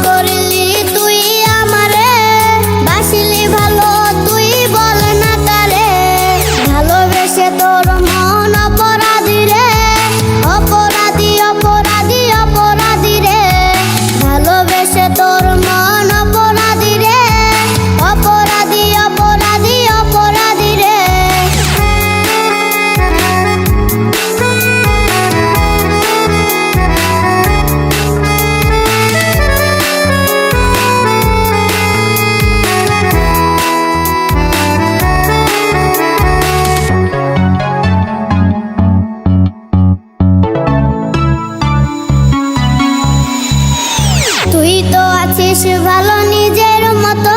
করলি তুই আমারে, বাসিলি ভালো তুই বল না কারে। ভালোবেসে তোর মন অপরাধী রে, অপরাধী অপরাধী অপরাধী রে। ভালোবেসে তোর মন অপরাধী রে, অপরাধী অপরাধী অপরাধী রে। তুই তো আছিস ভালো নিজের মতো,